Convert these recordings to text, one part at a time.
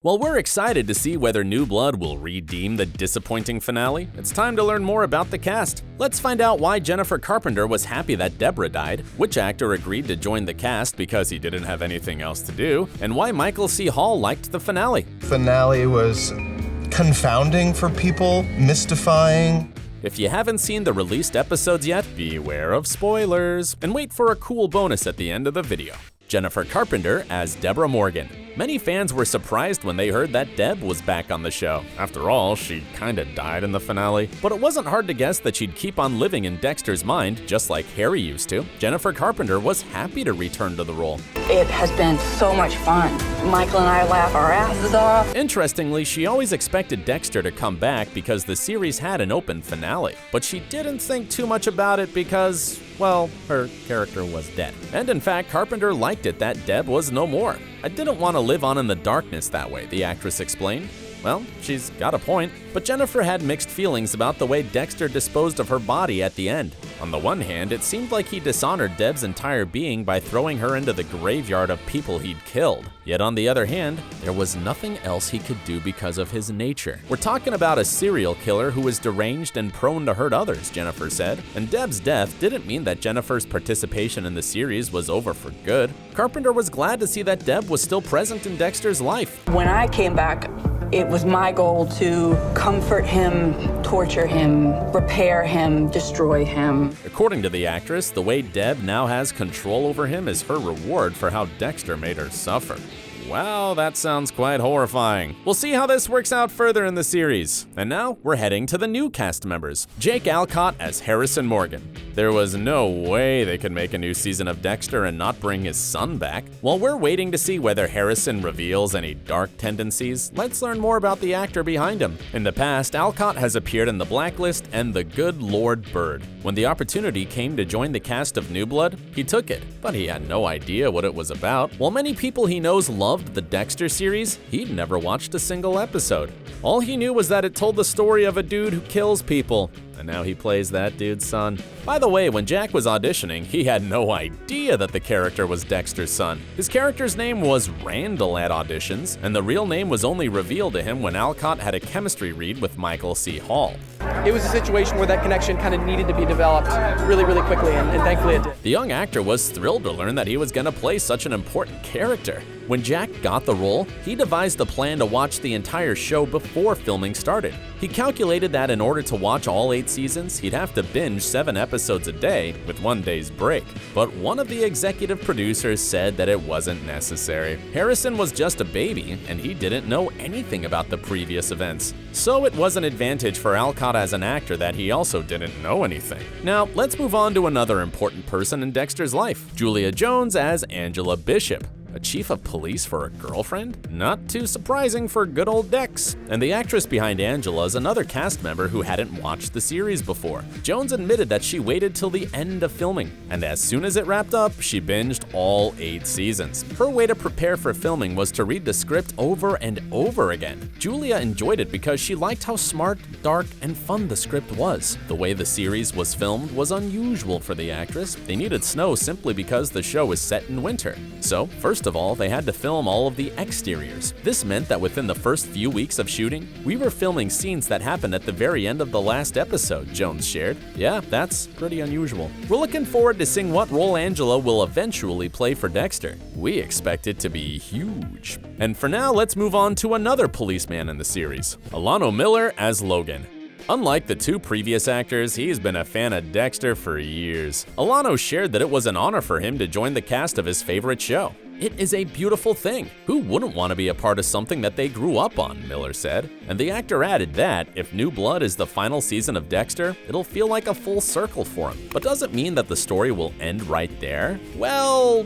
While we're excited to see whether New Blood will redeem the disappointing finale, it's time to learn more about the cast. Let's find out why Jennifer Carpenter was happy that Debra died, which actor agreed to join the cast because he didn't have anything else to do, and why Michael C. Hall liked the finale. Finale was confounding for people, mystifying. If you haven't seen the released episodes yet, beware of spoilers, and wait for a cool bonus at the end of the video. Jennifer Carpenter as Debra Morgan. Many fans were surprised when they heard that Deb was back on the show. After all, she kinda died in the finale. But it wasn't hard to guess that she'd keep on living in Dexter's mind, just like Harry used to. Jennifer Carpenter was happy to return to the role. It has been so much fun. Michael and I laugh our asses off. Interestingly, she always expected Dexter to come back because the series had an open finale. But she didn't think too much about it because, well, her character was dead. And in fact, Carpenter liked it that Deb was no more. I didn't want to live on in the darkness that way, the actress explained. Well, she's got a point, but Jennifer had mixed feelings about the way Dexter disposed of her body at the end. On the one hand, it seemed like he dishonored Deb's entire being by throwing her into the graveyard of people he'd killed. Yet on the other hand, there was nothing else he could do because of his nature. We're talking about a serial killer who was deranged and prone to hurt others, Jennifer said. And Deb's death didn't mean that Jennifer's participation in the series was over for good. Carpenter was glad to see that Deb was still present in Dexter's life. When I came back, it was my goal to comfort him, torture him, repair him, destroy him. According to the actress, the way Deb now has control over him is her reward for how Dexter made her suffer. Wow, that sounds quite horrifying. We'll see how this works out further in the series. And now, we're heading to the new cast members. Jake Alcott as Harrison Morgan. There was no way they could make a new season of Dexter and not bring his son back. While we're waiting to see whether Harrison reveals any dark tendencies, let's learn more about the actor behind him. In the past, Alcott has appeared in The Blacklist and The Good Lord Bird. When the opportunity came to join the cast of New Blood, he took it, but he had no idea what it was about. While many people he knows loved the Dexter series, he'd never watched a single episode. All he knew was that it told the story of a dude who kills people, and now he plays that dude's son. By the way, when Jack was auditioning, he had no idea that the character was Dexter's son. His character's name was Randall at auditions, and the real name was only revealed to him when Alcott had a chemistry read with Michael C. Hall. It was a situation where that connection kind of needed to be developed really quickly, and thankfully it did. The young actor was thrilled to learn that he was going to play such an important character. When Jack got the role, he devised a plan to watch the entire show before filming started. He calculated that in order to watch all 8 seasons, he'd have to binge 7 episodes a day with 1 day's break. But one of the executive producers said that it wasn't necessary. Harrison was just a baby, and he didn't know anything about the previous events. So it was an advantage for Alcott as an actor that he also didn't know anything. Now, let's move on to another important person in Dexter's life, Julia Jones as Angela Bishop. A chief of police for a girlfriend? Not too surprising for good old Dex. And the actress behind Angela is another cast member who hadn't watched the series before. Jones admitted that she waited till the end of filming, and as soon as it wrapped up, she binged all 8 seasons. Her way to prepare for filming was to read the script over and over again. Julia enjoyed it because she liked how smart, dark, and fun the script was. The way the series was filmed was unusual for the actress. They needed snow simply because the show is set in winter. So, first of all, they had to film all of the exteriors. This meant that within the first few weeks of shooting, we were filming scenes that happened at the very end of the last episode, Jones shared. Yeah, that's pretty unusual. We're looking forward to seeing what role Angela will eventually play for Dexter. We expect it to be huge. And for now, let's move on to another policeman in the series, Alano Miller as Logan. Unlike the 2 previous actors, he's been a fan of Dexter for years. Alano shared that it was an honor for him to join the cast of his favorite show. It is a beautiful thing. Who wouldn't want to be a part of something that they grew up on, Miller said. And the actor added that, if New Blood is the final season of Dexter, it'll feel like a full circle for him. But does it mean that the story will end right there? Well,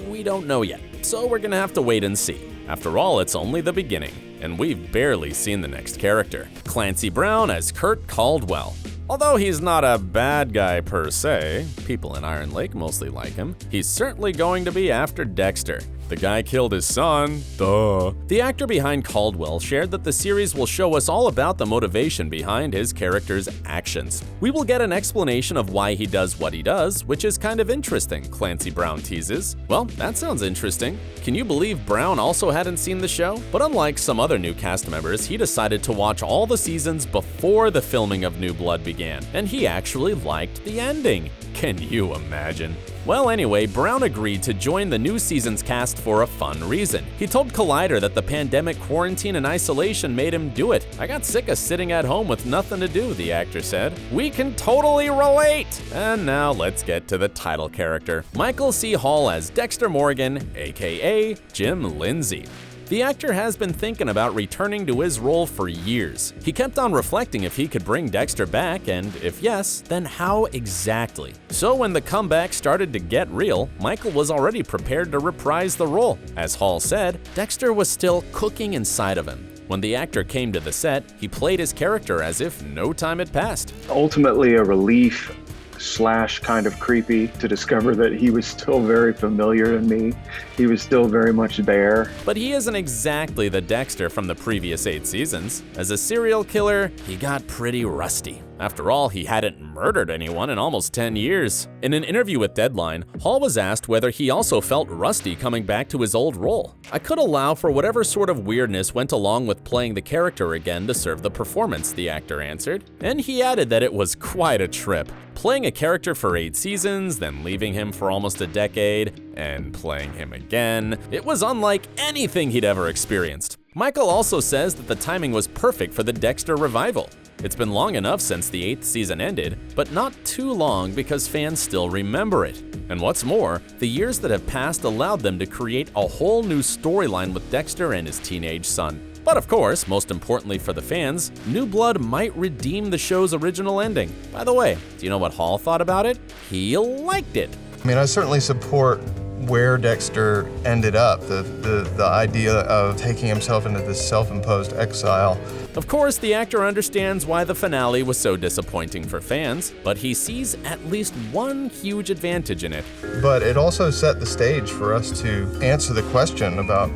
we don't know yet, so we're gonna have to wait and see. After all, it's only the beginning, and we've barely seen the next character. Clancy Brown as Kurt Caldwell. Although he's not a bad guy per se, people in Iron Lake mostly like him, he's certainly going to be after Dexter. The guy killed his son. Duh. The actor behind Caldwell shared that the series will show us all about the motivation behind his character's actions. We will get an explanation of why he does what he does, which is kind of interesting, Clancy Brown teases. Well, that sounds interesting. Can you believe Brown also hadn't seen the show? But unlike some other new cast members, he decided to watch all the seasons before the filming of New Blood began, and he actually liked the ending. Can you imagine? Well, anyway, Brown agreed to join the new season's cast for a fun reason. He told Collider that the pandemic quarantine and isolation made him do it. "I got sick of sitting at home with nothing to do," the actor said. "We can totally relate!" And now let's get to the title character. Michael C. Hall as Dexter Morgan, aka Jim Lindsey. The actor has been thinking about returning to his role for years. He kept on reflecting if he could bring Dexter back, and if yes, then how exactly. So when the comeback started to get real, Michael was already prepared to reprise the role. As Hall said, Dexter was still cooking inside of him. When the actor came to the set, he played his character as if no time had passed. Ultimately a relief / kind of creepy to discover that he was still very familiar to me. He was still very much there. But he isn't exactly the Dexter from the previous 8 seasons. As a serial killer, he got pretty rusty. After all, he hadn't murdered anyone in almost 10 years. In an interview with Deadline, Hall was asked whether he also felt rusty coming back to his old role. "I could allow for whatever sort of weirdness went along with playing the character again to serve the performance," the actor answered. And he added that it was quite a trip. Playing a character for 8 seasons, then leaving him for almost a decade, and playing him again, it was unlike anything he'd ever experienced. Michael also says that the timing was perfect for the Dexter revival. It's been long enough since the 8th season ended, but not too long because fans still remember it. And what's more, the years that have passed allowed them to create a whole new storyline with Dexter and his teenage son. But of course, most importantly for the fans, New Blood might redeem the show's original ending. By the way, do you know what Hall thought about it? He liked it. I mean, I certainly support where Dexter ended up, the idea of taking himself into this self-imposed exile. Of course, the actor understands why the finale was so disappointing for fans, but he sees at least one huge advantage in it. But it also set the stage for us to answer the question about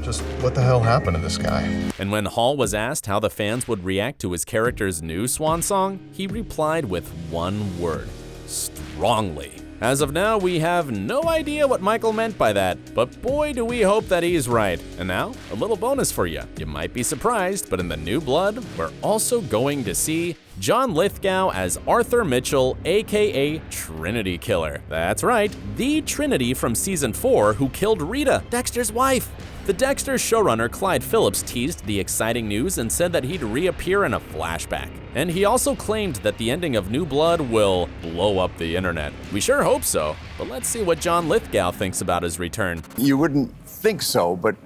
just what the hell happened to this guy. And when Hall was asked how the fans would react to his character's new swan song, he replied with one word: strongly. As of now, we have no idea what Michael meant by that, but boy do we hope that he's right. And now, a little bonus for you. You might be surprised, but in the New Blood, we're also going to see John Lithgow as Arthur Mitchell, aka Trinity Killer. That's right, the Trinity from season 4 who killed Rita, Dexter's wife. The Dexter showrunner Clyde Phillips teased the exciting news and said that he'd reappear in a flashback. And he also claimed that the ending of New Blood will blow up the internet. We sure hope so, but let's see what John Lithgow thinks about his return. You wouldn't think so, but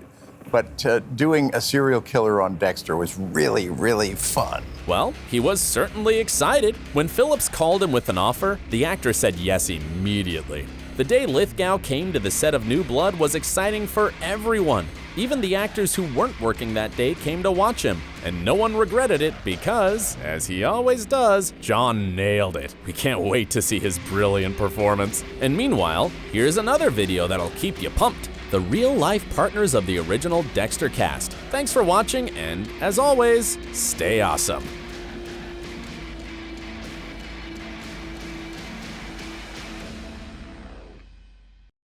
doing a serial killer on Dexter was really, really fun. Well, he was certainly excited. When Phillips called him with an offer, the actor said yes immediately. The day Lithgow came to the set of New Blood was exciting for everyone. Even the actors who weren't working that day came to watch him, and no one regretted it because, as he always does, John nailed it. We can't wait to see his brilliant performance. And meanwhile, here's another video that'll keep you pumped: the real-life partners of the original Dexter cast. Thanks for watching, and as always, stay awesome.